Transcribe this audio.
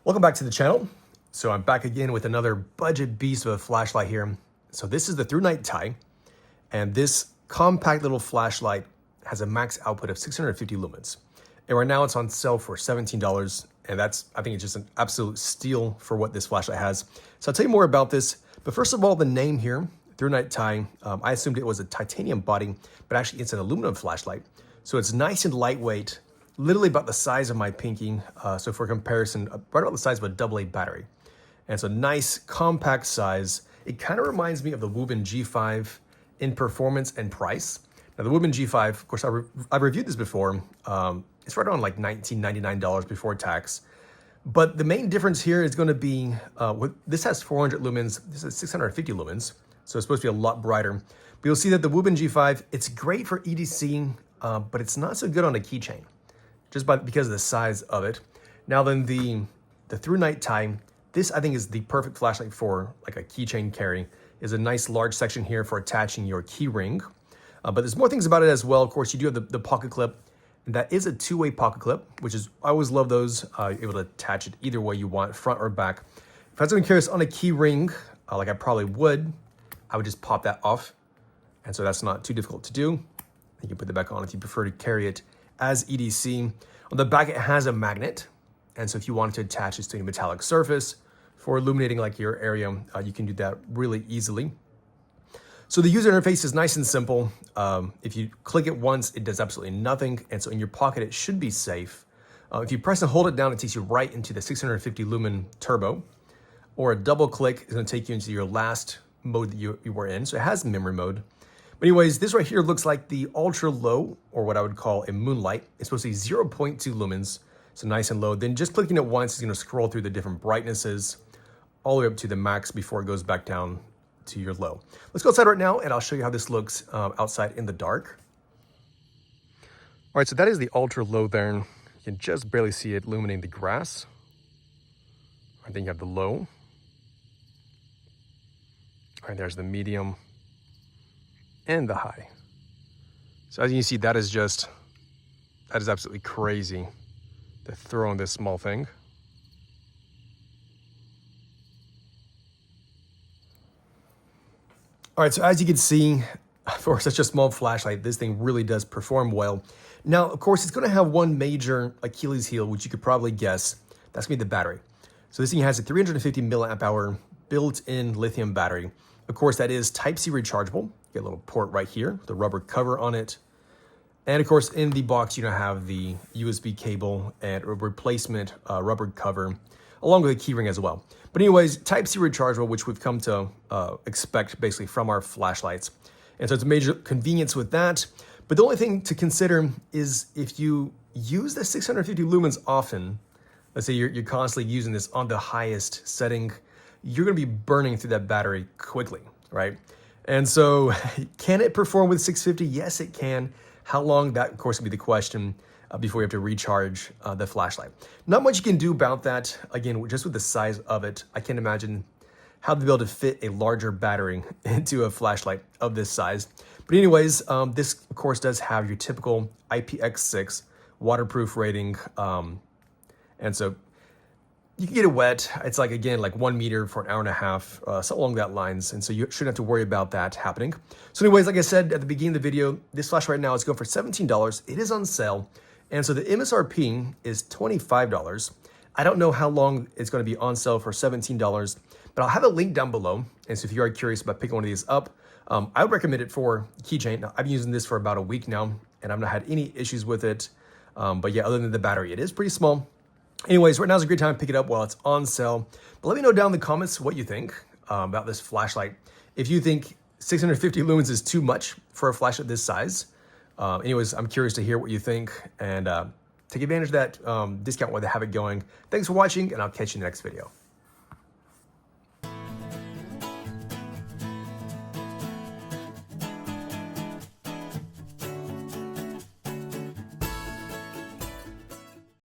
Welcome back to the channel. So I'm back again with another budget beast of a flashlight here. So this is the Thrunite Ti, and this compact little flashlight has a max output of 650 lumens. And right now it's on sale for $17, and I think it's just an absolute steal for what this flashlight has. So I'll tell you more about this, but first of all, the name here, Thrunite Ti, I assumed it was a titanium body, but actually it's an aluminum flashlight. So it's nice and lightweight, literally about the size of my pinky. So for comparison, right about the size of a AA battery. And it's a nice compact size. It kind of reminds me of the Lumens G5 in performance and price. Now the Lumens G5, of course, I've reviewed this before. It's right around like $19.99 before tax. But the main difference here is going to be, this has 400 lumens, this is 650 lumens. So it's supposed to be a lot brighter. But you'll see that the Lumens G5, it's great for EDC, but it's not so good on a keychain, because of the size of it. Now then, the Thrunite Ti, this I think is the perfect flashlight for like a keychain carry. Is a nice large section here for attaching your key ring. But there's more things about it as well. Of course, you do have the pocket clip, and that is a two-way pocket clip, which is, I always love those. You're able to attach it either way you want, front or back. If I was curious on a key ring, like I probably would, I would just pop that off. And so that's not too difficult to do. You can put that back on if you prefer to carry it as EDC. On the back, it has a magnet. And so if you wanted to attach this to a metallic surface for illuminating like your area, you can do that really easily. So the user interface is nice and simple. If you click it once, it does absolutely nothing. And so in your pocket, it should be safe. If you press and hold it down, it takes you right into the 650 lumen turbo, or a double click is going to take you into your last mode that you were in. So it has memory mode. But anyways, this right here looks like the ultra low, or what I would call a moonlight. It's supposed to be 0.2 lumens, so nice and low. Then just clicking it once is going to scroll through the different brightnesses all the way up to the max before it goes back down to your low. Let's go outside right now, and I'll show you how this looks outside in the dark. All right, so that is the ultra low there. You can just barely see it illuminating the grass. I think you have the low. All right, there's the medium and the high. So as you can see, that is absolutely crazy to throw on this small thing. All right, so as you can see, for such a small flashlight, this thing really does perform well. Now, of course, it's gonna have one major Achilles heel, which you could probably guess. That's gonna be the battery. So this thing has a 350 milliamp hour built-in lithium battery. Of course, that is Type-C rechargeable. You get a little port right here, the rubber cover on it. And of course, in the box, you have the USB cable and a replacement rubber cover, along with a key ring as well. But anyways, Type-C rechargeable, which we've come to expect basically from our flashlights. And so it's a major convenience with that. But the only thing to consider is if you use the 650 lumens often, let's say you're constantly using this on the highest setting, you're gonna be burning through that battery quickly, right? And so can it perform with 650? Yes, it can. How long? That, of course, would be the question before you have to recharge the flashlight. Not much you can do about that. Again, just with the size of it, I can't imagine how to be able to fit a larger battery into a flashlight of this size. But anyways, this, of course, does have your typical IPX6 waterproof rating. And so you can get it wet. It's like, again, like 1 meter for an hour and a half, something along that lines. And so you shouldn't have to worry about that happening. So anyways, like I said at the beginning of the video, this flash right now is going for $17. It is on sale. And so the MSRP is $25. I don't know how long it's going to be on sale for $17, but I'll have a link down below. And so if you are curious about picking one of these up, I would recommend it for keychain. Now, I've been using this for about a week now, and I've not had any issues with it. But yeah, other than the battery, it is pretty small. Anyways, right now is a great time to pick it up while it's on sale. But let me know down in the comments what you think about this flashlight. If you think 650 lumens is too much for a flashlight this size. Anyways, I'm curious to hear what you think, and take advantage of that discount while they have it going. Thanks for watching, and I'll catch you in the next video.